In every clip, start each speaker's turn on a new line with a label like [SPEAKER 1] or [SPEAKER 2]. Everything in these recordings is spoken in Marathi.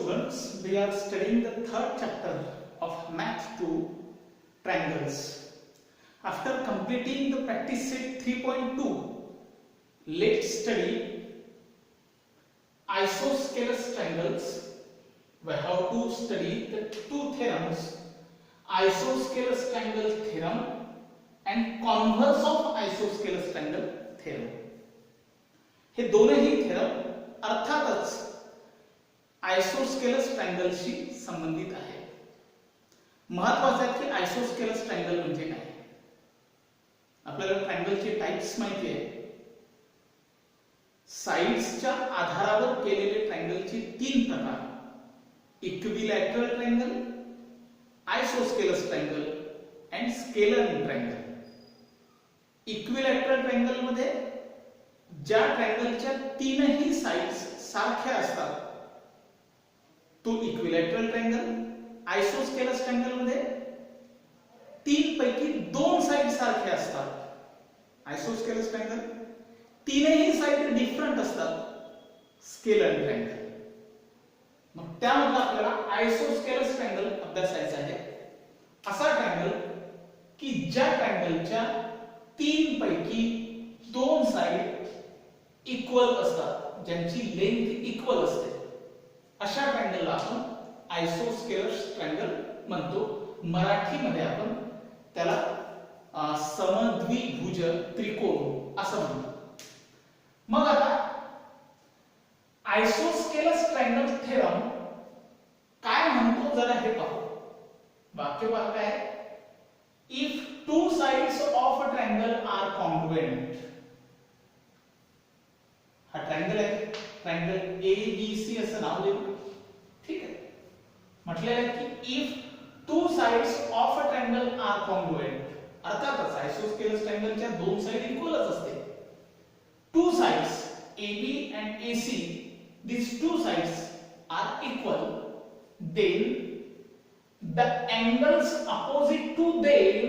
[SPEAKER 1] students, we are studying the third chapter of Math 2 Triangles. After completing the practice set 3.2, let's study isosceles triangles. We have to study the two theorems, isosceles triangle theorem and converse of isosceles triangle theorem. हे दोनही थेरम अर्थातच आयसोस्केलस ट्रायंगलशी संबंधित आहे. महत्त्वाचं आहे की आयसोस्केलस ट्रायंगल म्हणजे काय. आपल्याला ट्रायंगलचे टाइप्स माहिती आहे. साइड्सच्या आधारावर केलेले ट्रायंगलचे तीन प्रकार, equilateral triangle, isosceles triangle and scalar triangle. Equilateral triangle मध्ये ज्या ट्रायंगलच्या तीनही साइड्स सारख्या असतात तो इक्विलॅटरल ट्रायंगल. आयसोस्केलस ट्रायंगल मध्ये तीन पैकी दोन साइड सारख्या असतात. आयसोस्केलस ट्रायंगल तीनही साइड डिफरंट असतात. Scalar triangle. मग त्यामध्ये आपल्याला आयसोस्केलस ट्रायंगल अभ्यासायचा आहे. असा ट्रायंगल की ज्या ट्रायंगलच्या तीन पैकी दोन साइड इक्वल असतात, ज्यांची लेंथ इक्वल असते, अशा ट्रायंगलला आपण आयसोस्केलस ट्रायंगल म्हणतो. मराठीमध्ये आपण त्याला समद्विभुज त्रिकोण असं म्हणतो. मग आता आयसोस्केलस ट्रायंगल थेरम काय म्हणतो जरा हे पाहू. वाक्य पहा काय. If two sides of a triangle are congruent. हा ट्रायंगल आहे, ट्रायंगल ए बी सी असं नाव देऊ. ठीक आहे. म्हटलेलं आहे की if two sides of a triangle are congruent. अर्थातच आयसोस्केलस ट्रायंगलच्या दोन साइड इक्वलच असते. Two sides AB and AC, these two sides are equal, then the angles opposite to them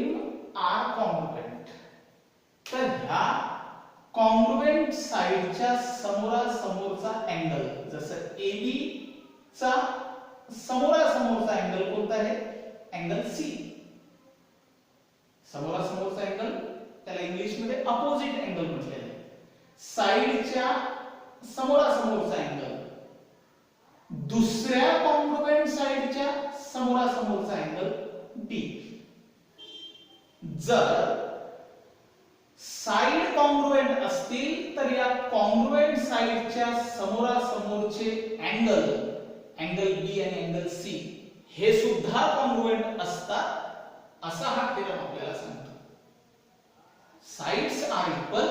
[SPEAKER 1] are congruent. तर ह्या कॉन्ग्रुएंट साइडच्या समोरासमोरचा अँगल, जसं AB चा समोरासमोरचा अँगल कोणता आहे, अँगल C. समोरासमोरचा अँगल त्याला इंग्लिश मध्ये अपोजिट अँगल म्हटलेलं आहे. साइडच्या समोरासमोरचा अँगल दुसऱ्या कॉन्ग्रुएंट साइडच्या समोरासमोरचा अँगल D. जर साइड कॉन्ग्रुएंट असतील तर या कॉन्ग्रुएंट साइडच्या समोरासमोरचे अँगल, अँगल B आणि अँगल C हे सुद्धा कॉन्ग्रुएंट असतात, असा हा थेरम आपल्याला सांगतो. Sides are equal,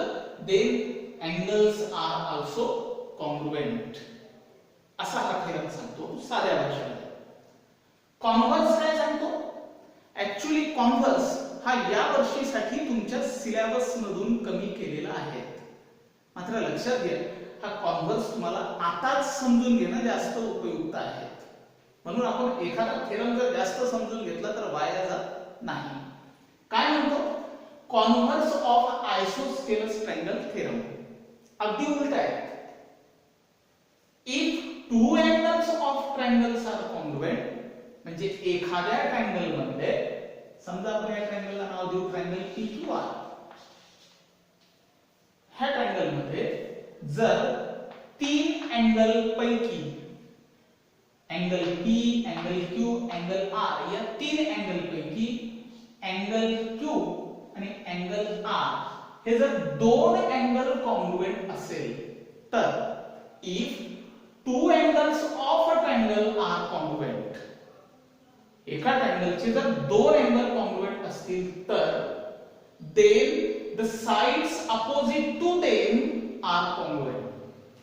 [SPEAKER 1] then angles are also congruent, असा हा थेरम सांगतो साध्या भाषेमध्ये. कॉन्व्हर्स काय सांगतो. ऍक्च्युअली कॉन्व्हर्स हा या वर्षीसाठी तुमच्या सिलेबस मधून कमी केलेला आहे. मात्र लक्षात घ्या, हा कॉन्व्हर्स तुम्हाला आताच समजून घेणं जास्त उपयुक्त आहे. म्हणून आपण एखादा थेरम जर जास्त समजून घेतला तर वाया जात नाही. काय म्हणतो. Converse of isosceles triangle theorem अगदी उलट आहे. If two angles of triangles are congruent, म्हणजे एखाद्या ट्रायंगल मध्ये, समजा आपण या ट्रायंगलला नाव देऊ ट्रायंगल PQR. ह्या ट्रायंगल मध्ये जर तीन अँगल पैकी angle P, angle Q, angle R या तीन अँगल पैकी अँगल Q आणि अँगल R हे जर दोन अँगल कॉन्ग्रुएंट असेल तर if two angles of a triangle are congruent, एका ट्रायंगलचे जर दोन अँगल कॉन्ग्रुएंट असतील तर then the sides opposite to them are congruent.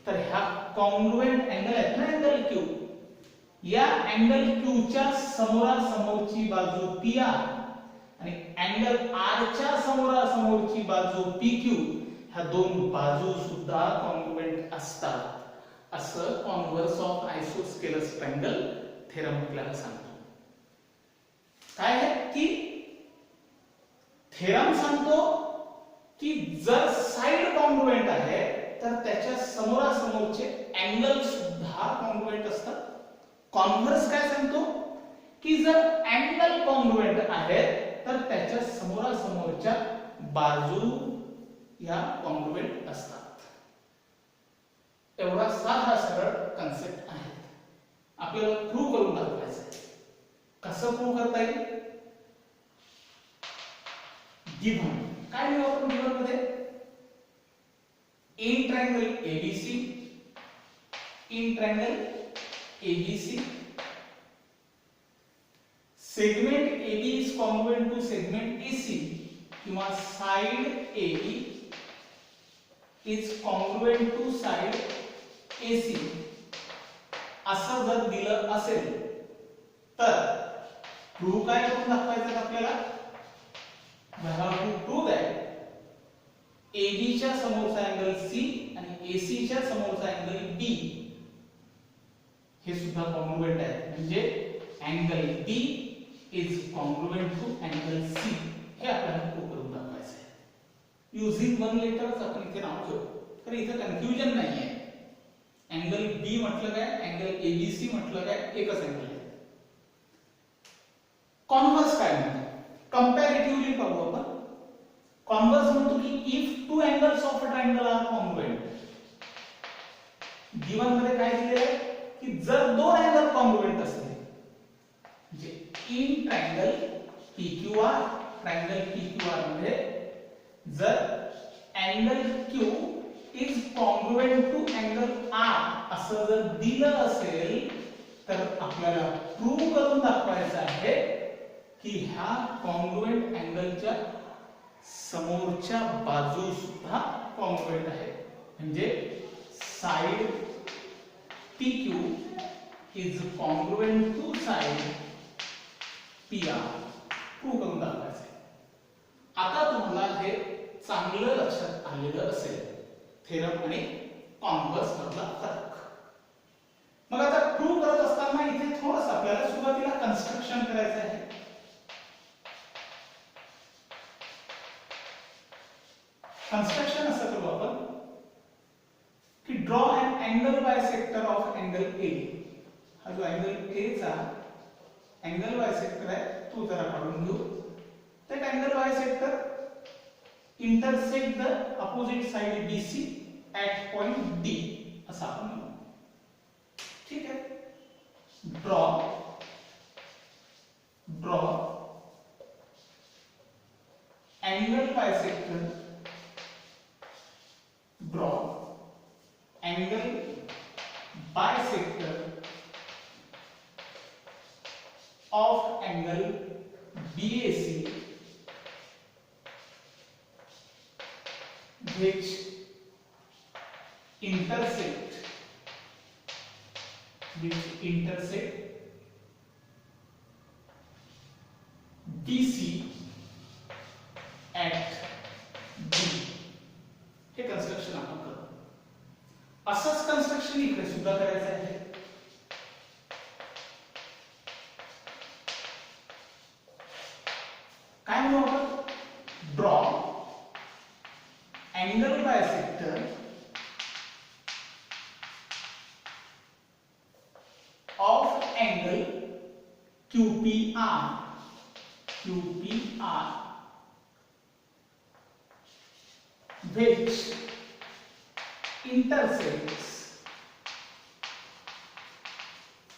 [SPEAKER 1] तर ह्या कॉन्ग्रुएंट अँगल आहेत ना अँगल Q, या अँगल Q च्या समोरासमोरची बाजू PR आणि अँगल R च्या समोरासमोरची बाजू PQ, ह्या दोन बाजू सुद्धा कॉन्ग्रुएंट असतात, असं converse of isosceles triangle theorem आपल्याला सांगतो. काय आहे की थेरम सांगतो की जर साइड कॉन्ग्रुएंट आहे तर त्याच्या समोरासमोरचे अँगल सुद्धा कॉन्ग्रुएंट असतात. कॉन्व्हर्स काय सांगतो की जर अँगल कॉन्ग्रुएंट आहेत तर त्याच्या समोरासमोरच्या बाजू या कॉन्ग्रुएंट असतात. एवढा साधा सरळ कन्सेप्ट आहे. आपल्याला प्रूव्ह करून दाखवायचं आहे. कसं प्रूव्ह करता येईल? गिव्हन काय लिहू आपण गिव्हन मध्ये? In triangle ABC, in triangle ABC segment AB is congruent to segment AC किंवा side AB is congruent to side AC असं जर दिलं असेल तर प्रूव्ह काय करून दाखवायचं आपल्याला? we have to prove that AB च्या समोरचा अँगल C आणि AC च्या समोरचा अँगल B हे सुद्धा कॉन्ग्रुएंट आहे. म्हणजे angle B is congruent to angle C हे आपल्याला प्रूव्ह करून दाखवायचं आहे. युजिंग वन लेटरच आपण इथे नाव ठेवू तर इथे कन्फ्युजन नाहीये. अँगल B म्हटलं काय, अँगल ABC म्हटलं काय, एकच अँगल आहे. कॉन्व्हर्स काय म्हणतो? कंपॅरेटिव्हली पाहू आपण. कॉन्व्हर्स म्हणतो की if two angles of a triangle are congruent. Given मध्ये काय दिलेलं आहे की जर दोन अँगल कॉन्ग्रुएंट असतील म्हणजे in triangle PQR, triangle PQR मध्ये जर angle Q is congruent to angle R असं जर दिलं असेल तर आपल्याला प्रूव्ह करून दाखवायचं आहे की ह्या कॉन्ग्रुएंट अँगलच्या समोरच्या बाजू सुद्धा कॉन्ग्रुएंट आहे. म्हणजे side PQ is congruent to side PR prove करून दाखवायचं आहे. आता तुम्हाला हे चांगलं लक्षात आलेलं असेल थेरम आणि कॉन्व्हर्स मधला फरक. मग आता प्रूव्ह करत असताना इथे थोडंसं आपल्याला सुरुवातीला कन्स्ट्रक्शन करायचं आहे. कन्स्ट्रक्शन असं करू आपण की draw an angle bisector of angle A. हा जो अँगल A चा अँगल बायसेक्टर आहे तो जरा काढून घेऊ. that angle bisector intersect the opposite side BC at point D असा आपण म्हणू. ठीक आहे. Draw angle bisector, draw angle bisector of angle BAC which intersect DC at D. हे कन्स्ट्रक्शन आपण करू. असंच कन्स्ट्रक्शन इकडे सुद्धा करायचं आहे. काय म्हणू आपण? Draw angle bisector of angle QPR which intersects,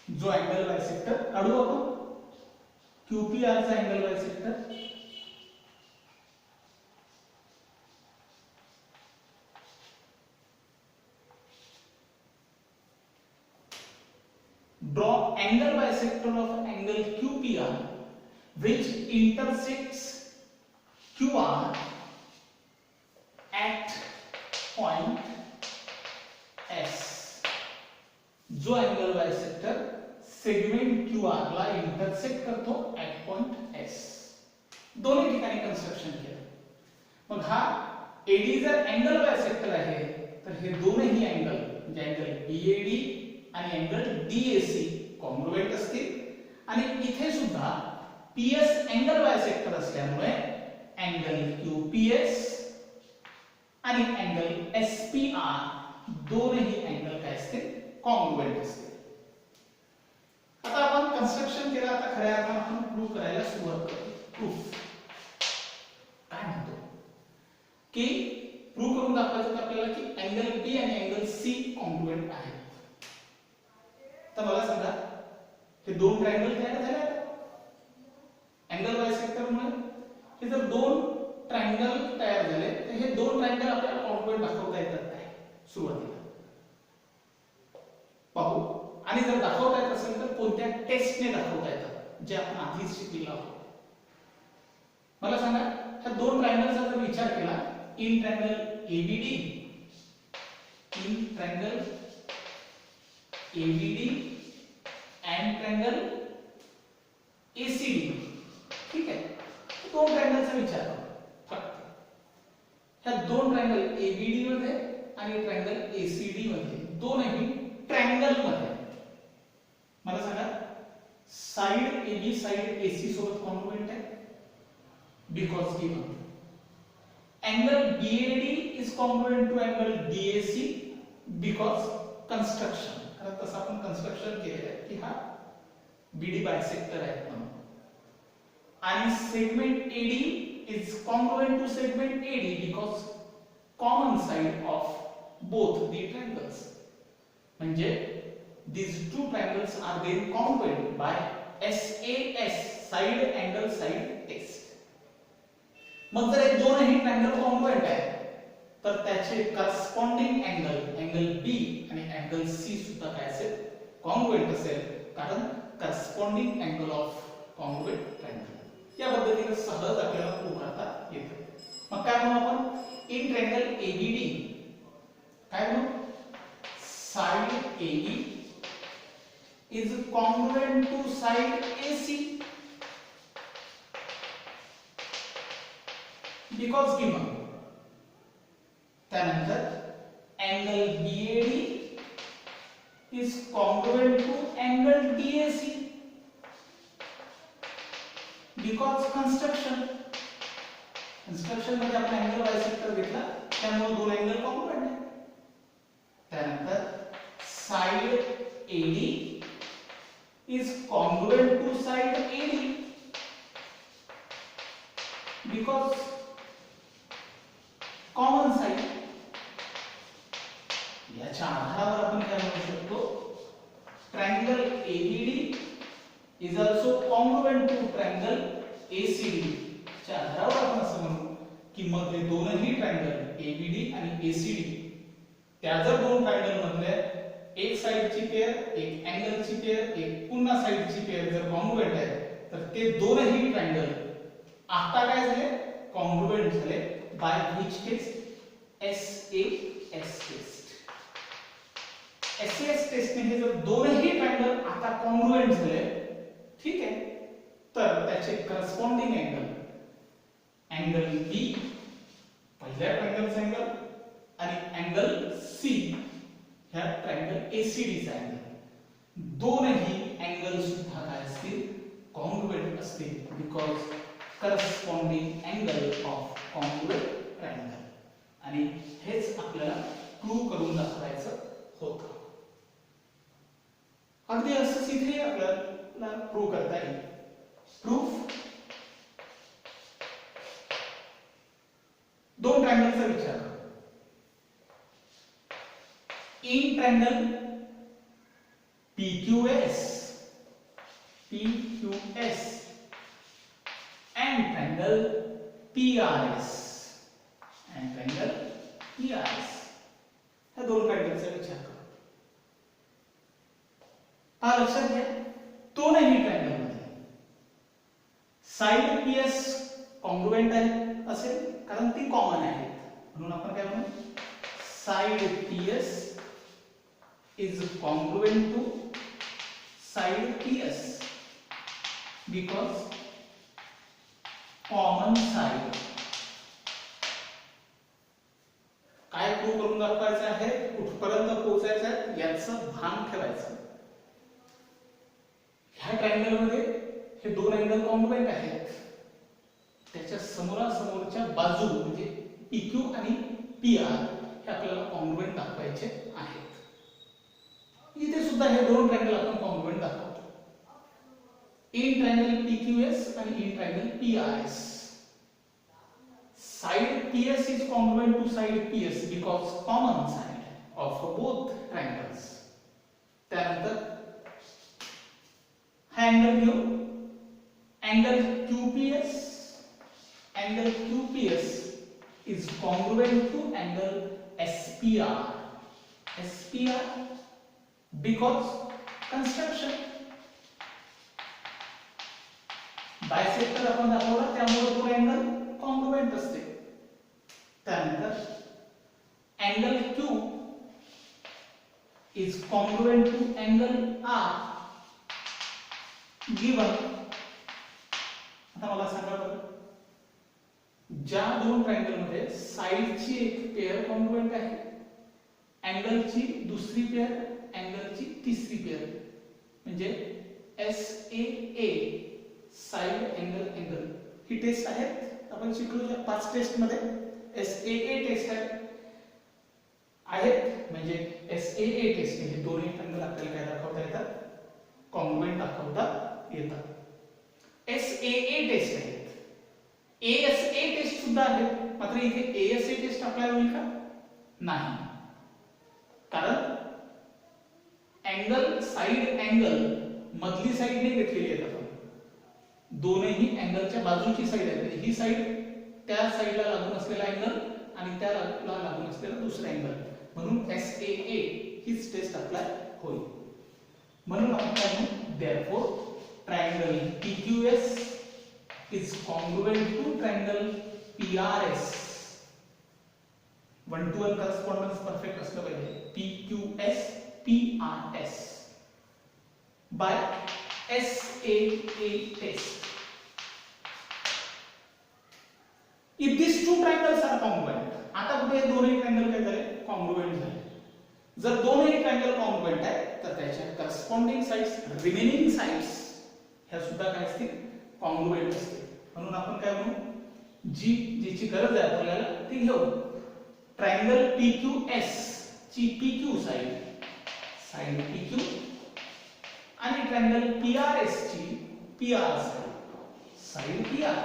[SPEAKER 1] जो अँगल बायसेक्टर काढू आपण QPR चा angle bisector draw angle bisector of angle QPR which intersects QR at point S. जो एंगल बायसेक्टर सेगमेंट QR ला इंटरसेक्ट करतो at point S. दोन्ही ठिकाणी कन्स्ट्रक्शन केलं. मग हा AD जर एंगल बायसेक्टर आहे तर हे दोन्ही एंगल म्हणजे एंगल BAD आणि एंगल DAC कॉन्ग्रुएंट असतील आणि इथे सुद्धा PS एंगल बायसेक्टर असल्यामुळे एंगल QPS आणि एंगल SPR दोन्ही एंगल काय असतील कॉन्ग्रुएंट असतील. प्रूव्ह करायला सुरुवात करतो. प्रूफ काय म्हणतो की प्रूव्ह करून दाखवायचं आपल्याला की अँगल बी आणि अँगल सी कॉन्ग्रुएंट आहे. तर मला सांगा हे दोन ट्रायंगल तयार झाले आहेत अँगल बायसेक्टर मुळे. हे जर दोन ट्रायंगल तयार झाले तर हे दोन ट्रायंगल आपल्याला कॉन्ग्रुएंट दाखवता येतात काय सुरुवातीला पाहू. आणि जर दाखवता येत असेल तर कोणत्या टेस्टने दाखवता येतात जे आपण आधीच शिकलेलो आहोत. मला सांगा ह्या दोन ट्रायंगलचा जर विचार केला in triangle ABD and triangle ACD. ठीक आहे दोन ट्रायंगलचा विचार करू फक्त ह्या दोन ट्रायंगल एबीडी मध्ये आणि ट्रायंगल एसीडी मध्ये दोनही ट्रायंगल मध्ये मला सांगा साइड एबी साइड एसी सोबत कॉन्ग्रुएंट आहे because given angle BAD is congruent to angle DAC because construction. कारण तसं आपण कन्स्ट्रक्शन केलेलं आहे की हा BD बायसेक्टर आहे म्हणून. आणि segment AD is congruent to segment AD because common side of both the triangles. म्हणजे these two triangles are then congruent by SAS side angle side test. मग जर हे दोनही ट्रायंगल कॉन्ग्रुएंट आहे तर त्याचे करस्पॉन्डिंग अँगल बी आणि अँगल सी सुद्धा काय असेल कॉन्ग्रुएंट असेल कारण corresponding angle of congruent triangle. या पद्धतीने सहज आपल्याला प्रूव्ह करता येते. मग काय म्हणू आपण इन ट्रायंगल एबीडी काय म्हणू side AB is congruent to side AC because given. त्यानंतर angle BAD is congruent to angle DAC because construction मध्ये आपण अँगल बायसेक्टर घेतला त्यामुळे दोन अँगल कॉन्ग्रुएंट आहे. त्यानंतर side AD is congruent to side AD because common side. याच्या आधारावर आपण काय म्हणू शकतो triangle ABD is also congruent to triangle ACD. च्या आधारावर आपण असं म्हणू की मग हे दोनही ट्रायंगल एबीडी आणि एसीडी त्या जर दोन ट्रायंगल मधले एक साइडची पेयर एक अँगलची पेयर एक पुन्हा साइडची पेयर जर कॉन्ग्रुएंट आहे तर ते दोनही ट्रायंगल आता काय झाले कॉन्ग्रुएंट झाले by which test SAS test. SAS test ने हे जर दोनही ट्रायंगल आता कॉन्ग्रुएंट झाले ठीक आहे तर त्याचे करस्पॉन्डिंग अँगल बी पहिल्या ट्रायंगलचा अँगल आणि अँगल सी ह्या ट्रायंगल एसीडी चा अँगल दोनही अँगल सुद्धा काय असतील कॉन्ग्रुएंट असतील because corresponding angle of congruent triangle. आणि हेच आपल्याला प्रूव्ह करून दाखवायचं होतं. अगदी असंच इथे आपल्याला प्रूव्ह करता येईल. प्रूफ दोन ट्रायंगलचा विचार in triangle PQS and triangle PRS ह्या दोन ट्रायंगलचा विचार करू. हा लक्षात घ्या दोनही ट्रायंगल मध्ये साइड PS कॉन्ग्रुएंट आहे असेल कारण ती कॉमन आहे म्हणून आपण काय म्हणू side PS is congruent to side PS because common side. काय प्रूव्ह करून दाखवायचं आहे कुठपर्यंत पोहोचायचं आहे याचं भान ठेवायचं. ह्या ट्रायंगल मध्ये हे दोन अँगल कॉन्ग्रुएंट आहेत त्याच्या समोरासमोरच्या बाजू म्हणजे PQ आणि PR हे आपल्याला कॉन्ग्रुएंट दाखवायचे आहेत. इथे सुद्धा हे दोन ट्रायंगल आपण कॉन्ग्रुएंट दाखवतो. इन ट्रायंगल PQS आणि in triangle PRS. Side PS is congruent to side PS because common side of both triangles. त्यानंतर हा अँगल घेऊ, angle QPS is congruent to angle SPR because construction. Bisector आपण दाखवला त्यामुळे तो अँगल कॉन्ग्रुएंट असते. त्यानंतर angle Q is congruent to angle R given. आता मला सांगा बरं, ज्या दोन ट्रायंगल मध्ये साइडची एक पेअर कॉन्ग्रुएंट आहे, अँगलची दुसरी पेअर, अँगलची तिसरी पेअर, म्हणजे SAA साइड अँगल ही टेस्ट आहेत. आपण शिकलो ज्या 5 टेस्ट मध्ये SAA टेस्ट आहेत, म्हणजे SAA टेस्ट हे दोन्ही अँगल आपल्याला काय दाखवता येतात, कॉन्ग्रुएंट दाखवता येतात. SAA टेस्ट आहेत. ASA टेस्ट सुद्धा आहे, मात्र इथे ASA टेस्ट अप्लाय होईल का? नाही, कारण अँगल साइड अँगल मधली साइड नाही घेतलेली आहे. आपण दोन्ही अँगलच्या बाजूची साइड आहे, ही साइड त्या साइडला लागून असलेला अँगल आणि त्याला लागून असलेला दुसरा अँगल, म्हणून SAA हीच टेस्ट अप्लाय होईल. म्हणून आपण काय म्हणू, therefore triangle PQS is congruent to triangle PRS. 1-to-1 correspondence perfect असलं पाहिजे. PQS PRS by SAA test. If these two triangles are congruent, आता कुठे दोन्ही ट्रायंगल काय झाले, कॉन्ग्रुएंट झाले. जर दोन्ही ट्रायंगल कॉन्ग्रुएंट आहे तर त्याच्या करस्पॉन्डिंग साइड्स, रिमेनिंग साइड्स ह्या सुद्धा काय असतील, कॉन्ग्रुएंट असतील. म्हणून आपण काय म्हणू, जीची गरज आहे आपल्याला ती घेऊ. ट्रायंगल PQS ची PQ साइड PQ आणि ट्रायंगल PRS ची PR side PR.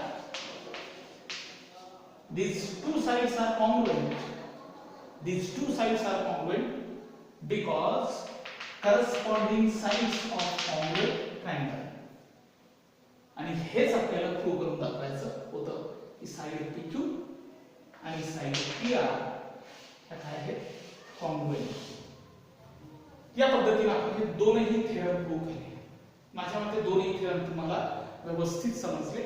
[SPEAKER 1] These two sides are congruent. These two sides are congruent because corresponding sides of congruent triangle. आणि हेच आपल्याला प्रूव्ह करून दाखवायचं होतं की साइड PQ आणि साइड PR काय आहेत, कॉन्ग्रुएंट. या पद्धतीने आपण हे दोनही थेरम प्रूव्ह केले. माझ्या मते दोन्ही थेरम तुम्हाला व्यवस्थित समजले